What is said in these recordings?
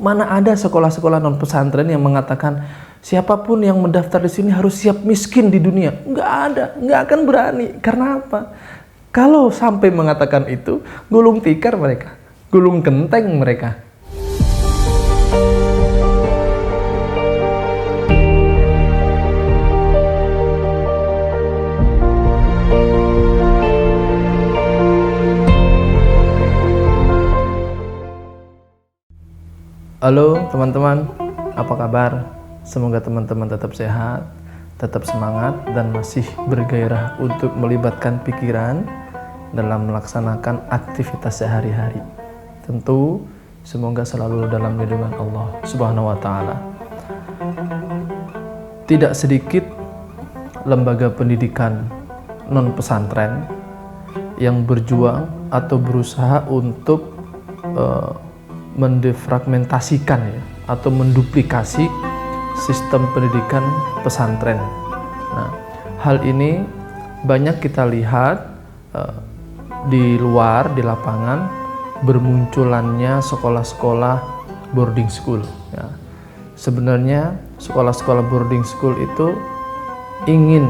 Mana ada sekolah-sekolah non pesantren yang mengatakan siapapun yang mendaftar di sini harus siap miskin di dunia? Nggak ada, nggak akan berani. Karena apa? Kalau sampai mengatakan itu, gulung tikar mereka, gulung genteng mereka. Halo teman-teman, apa kabar? Semoga teman-teman tetap sehat, tetap semangat, dan masih bergairah untuk melibatkan pikiran dalam melaksanakan aktivitas sehari-hari. Tentu, semoga selalu dalam lindungan Allah Subhanahu wa Ta'ala. Tidak sedikit lembaga pendidikan non-pesantren yang berjuang atau berusaha untuk mendefragmentasikan atau menduplikasi sistem pendidikan pesantren. Nah, hal ini banyak kita lihat di luar, di lapangan, bermunculannya sekolah-sekolah boarding school. Ya. Sebenarnya sekolah-sekolah boarding school itu ingin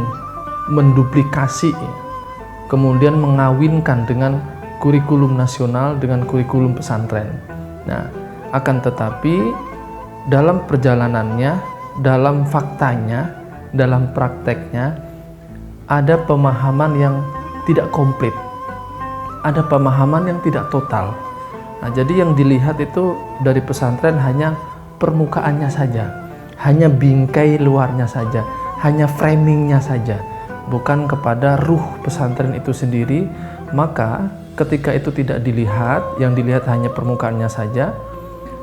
menduplikasi, kemudian mengawinkan dengan kurikulum nasional dengan kurikulum pesantren. Nah, akan tetapi dalam perjalanannya, dalam faktanya, dalam prakteknya ada pemahaman yang tidak komplit, ada pemahaman yang tidak total. Nah, jadi yang dilihat itu dari pesantren hanya permukaannya saja, hanya bingkai luarnya saja, hanya framingnya saja, bukan kepada ruh pesantren itu sendiri. Maka ketika itu tidak dilihat, yang dilihat hanya permukaannya saja,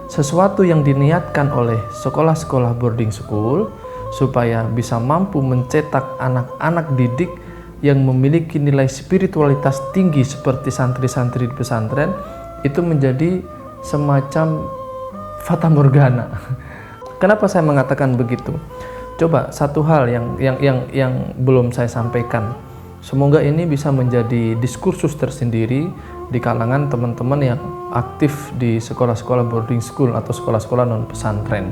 sesuatu yang diniatkan oleh sekolah-sekolah boarding school supaya bisa mampu mencetak anak-anak didik yang memiliki nilai spiritualitas tinggi seperti santri-santri di pesantren, itu menjadi semacam fata morgana. Kenapa saya mengatakan begitu? Coba satu hal yang belum saya sampaikan. Semoga ini bisa menjadi diskursus tersendiri di kalangan teman-teman yang aktif di sekolah-sekolah boarding school atau sekolah-sekolah non pesantren.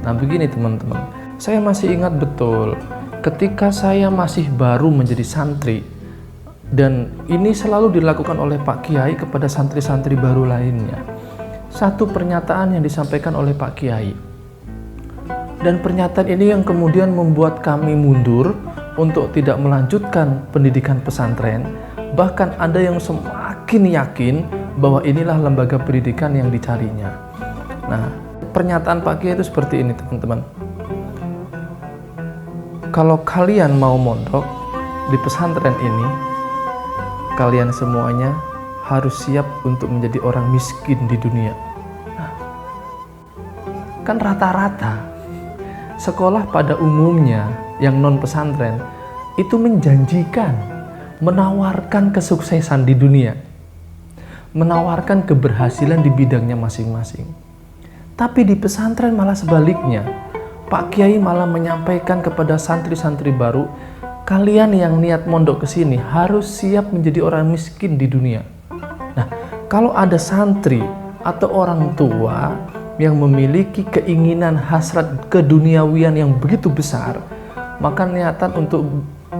Nah, begini teman-teman, saya masih ingat betul ketika saya masih baru menjadi santri, dan ini selalu dilakukan oleh Pak Kiai kepada santri-santri baru lainnya. Satu pernyataan yang disampaikan oleh Pak Kiai, dan pernyataan ini yang kemudian membuat kami mundur untuk tidak melanjutkan pendidikan pesantren. Bahkan ada yang semakin yakin bahwa inilah lembaga pendidikan yang dicarinya. Nah, pernyataan Pak Kiai itu seperti ini teman-teman. Kalau kalian mau mondok di pesantren ini, kalian semuanya harus siap untuk menjadi orang miskin di dunia. Nah, kan rata-rata sekolah pada umumnya yang non pesantren itu menjanjikan, menawarkan kesuksesan di dunia, menawarkan keberhasilan di bidangnya masing-masing. Tapi di pesantren malah sebaliknya, Pak Kiai malah menyampaikan kepada santri-santri baru, kalian yang niat mondok ke sini harus siap menjadi orang miskin di dunia. Nah, kalau ada santri atau orang tua yang memiliki keinginan hasrat keduniawian yang begitu besar, maka niatan untuk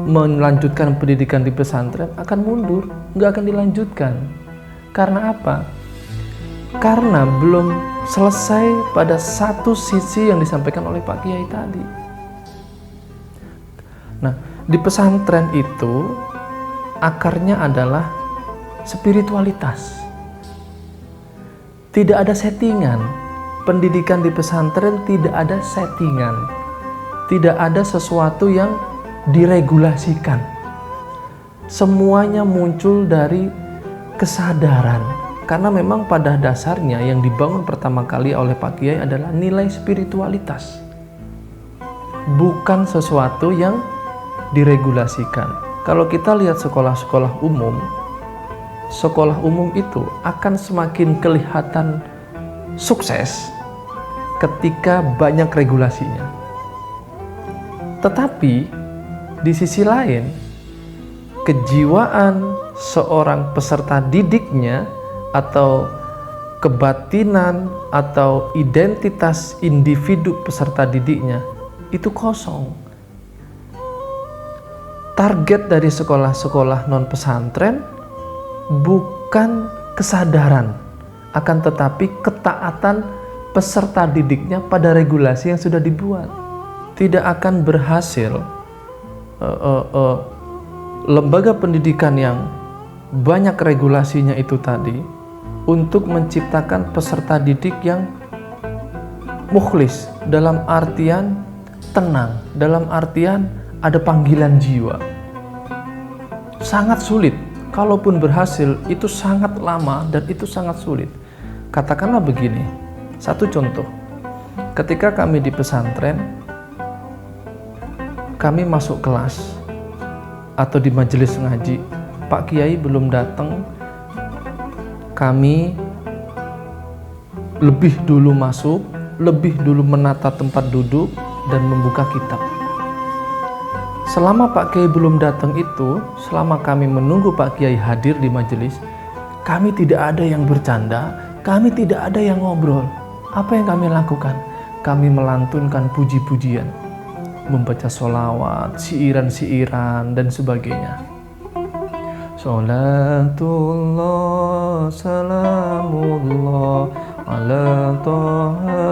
melanjutkan pendidikan di pesantren akan mundur, nggak akan dilanjutkan. Karena apa? Karena belum selesai pada satu sisi yang disampaikan oleh Pak Kiai tadi. Nah, di pesantren itu akarnya adalah spiritualitas. Tidak ada settingan. Pendidikan di pesantren tidak ada settingan. Tidak ada sesuatu yang diregulasikan. Semuanya muncul dari kesadaran. Karena memang pada dasarnya yang dibangun pertama kali oleh Pak Kiai adalah nilai spiritualitas. Bukan sesuatu yang diregulasikan. Kalau kita lihat sekolah-sekolah umum itu akan semakin kelihatan sukses ketika banyak regulasinya. Tetapi di sisi lain, kejiwaan seorang peserta didiknya atau kebatinan atau identitas individu peserta didiknya itu kosong. Target dari sekolah-sekolah non pesantren bukan kesadaran, akan tetapi ketaatan peserta didiknya pada regulasi yang sudah dibuat. Tidak akan berhasil lembaga pendidikan yang banyak regulasinya itu tadi untuk menciptakan peserta didik yang mukhlis, dalam artian tenang, dalam artian ada panggilan jiwa. Sangat sulit. Kalaupun berhasil, itu sangat lama dan itu sangat sulit. Katakanlah begini, satu contoh. Ketika kami di pesantren, kami masuk kelas atau di majelis ngaji, Pak Kiai belum datang, kami lebih dulu masuk, lebih dulu menata tempat duduk dan membuka kitab. Selama Pak Kiai belum datang itu, selama kami menunggu Pak Kiai hadir di majelis, kami tidak ada yang bercanda, kami tidak ada yang ngobrol. Apa yang kami lakukan? Kami melantunkan puji-pujian, membaca sholawat, siiran-siiran dan sebagainya. Sholatullah, salamullah, ala toha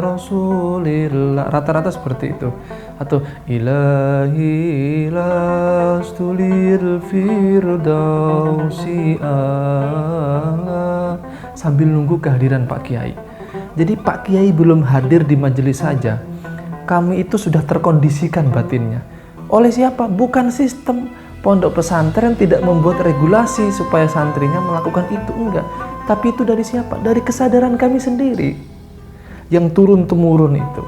rasulillah. Rata-rata seperti itu. Atau ilahi lastulir firdausi ala, sambil nunggu kehadiran Pak Kiai. Jadi Pak Kiai belum hadir di majelis saja, kami itu sudah terkondisikan batinnya. Oleh siapa? Bukan sistem. Pondok pesantren tidak membuat regulasi supaya santrinya melakukan itu, enggak. Tapi itu dari siapa? Dari kesadaran kami sendiri yang turun-temurun itu.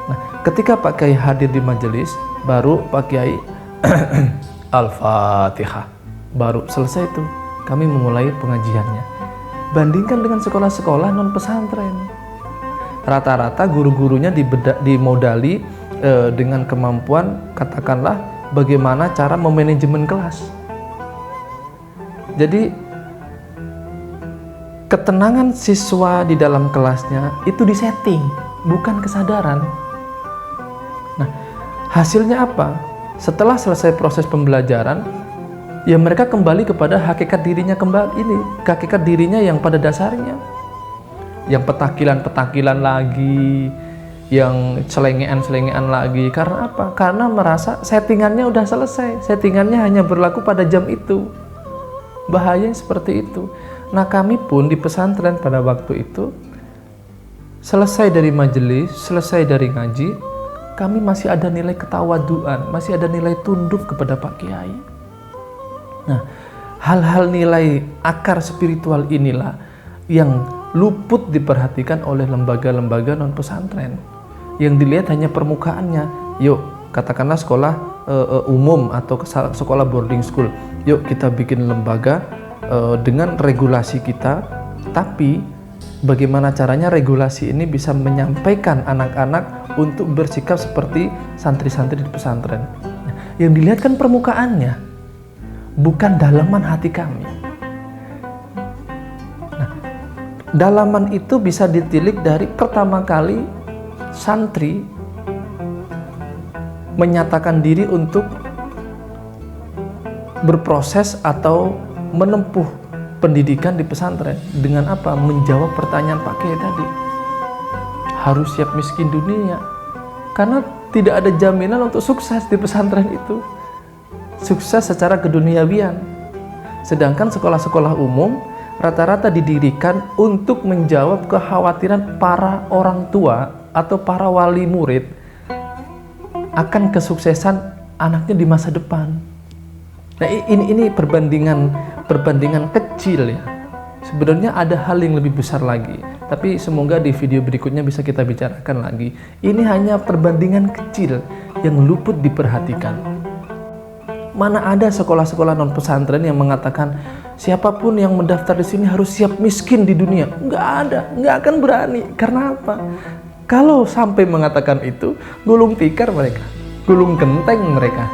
Nah, ketika Pak Kiai hadir di majelis, baru Pak Kiai Al-Fatihah, baru selesai itu kami memulai pengajiannya. Bandingkan dengan sekolah-sekolah non pesantren, rata-rata guru-gurunya dimodali dengan kemampuan, katakanlah, bagaimana cara memanajemen kelas. Jadi ketenangan siswa di dalam kelasnya itu disetting, bukan kesadaran. Nah, hasilnya apa? Setelah selesai proses pembelajaran, ya mereka kembali kepada hakikat dirinya hakikat dirinya yang pada dasarnya. Yang petakilan-petakilan lagi, yang selengean-selengean lagi. Karena apa? Karena merasa settingannya udah selesai, settingannya hanya berlaku pada jam itu. Bahaya seperti itu. Nah, kami pun di pesantren pada waktu itu, selesai dari majelis, selesai dari ngaji, kami masih ada nilai ketawaduan, masih ada nilai tunduk kepada Pak Kiai. Nah, hal-hal nilai akar spiritual inilah yang luput diperhatikan oleh lembaga-lembaga non pesantren. Yang dilihat hanya permukaannya. Yuk, katakanlah sekolah umum atau sekolah boarding school. Yuk kita bikin lembaga dengan regulasi kita. Tapi bagaimana caranya regulasi ini bisa menyampaikan anak-anak untuk bersikap seperti santri-santri di pesantren. Nah, yang dilihat kan permukaannya, bukan dalaman hati kami. Nah, dalaman itu bisa ditilik dari pertama kali santri menyatakan diri untuk berproses atau menempuh pendidikan di pesantren. Dengan apa? Menjawab pertanyaan Pak Kiai tadi. Harus siap miskin dunia. Karena tidak ada jaminan untuk sukses di pesantren itu. Sukses secara keduniawian. Sedangkan sekolah-sekolah umum rata-rata didirikan untuk menjawab kekhawatiran para orang tua atau para wali murid akan kesuksesan anaknya di masa depan. Nah, ini perbandingan kecil ya. Sebenarnya ada hal yang lebih besar lagi, tapi semoga di video berikutnya bisa kita bicarakan lagi. Ini hanya perbandingan kecil yang luput diperhatikan. Mana ada sekolah-sekolah non pesantren yang mengatakan siapapun yang mendaftar di sini harus siap miskin di dunia. Nggak ada, nggak akan berani. Karena apa? Kalau sampai mengatakan itu, gulung tikar mereka, gulung genteng mereka.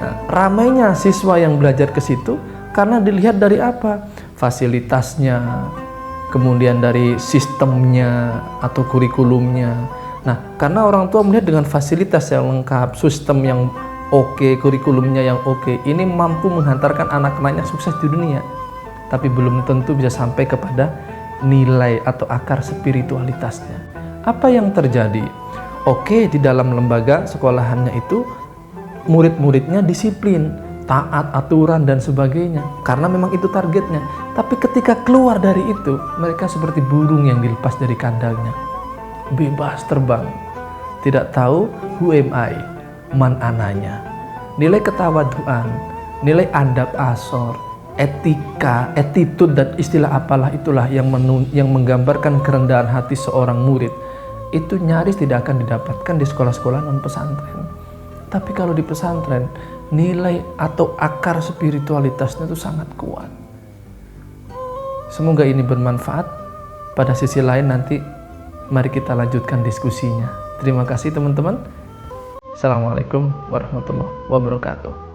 Nah, ramainya siswa yang belajar ke situ karena dilihat dari apa? fasilitasnya, kemudian dari sistemnya atau kurikulumnya. Nah, karena orang tua melihat dengan fasilitas yang lengkap, sistem yang oke, kurikulumnya yang oke, ini mampu menghantarkan anak-anaknya sukses di dunia. Tapi belum tentu bisa sampai kepada nilai atau akar spiritualitasnya. Apa yang terjadi? Oke, di dalam lembaga sekolahannya itu murid-muridnya disiplin, taat aturan dan sebagainya, karena memang itu targetnya. Tapi ketika keluar dari itu, mereka seperti burung yang dilepas dari kandangnya, bebas terbang, tidak tahu who am I, man ananya. Nilai ketawaduan, nilai adab asor, etika, attitude dan istilah apalah itulah yang menggambarkan kerendahan hati seorang murid, itu nyaris tidak akan didapatkan di sekolah-sekolah non pesantren. Tapi kalau di pesantren, nilai atau akar spiritualitasnya itu sangat kuat. Semoga ini bermanfaat. Pada sisi lain nanti mari kita lanjutkan diskusinya. Terima kasih teman-teman. Assalamualaikum warahmatullahi wabarakatuh.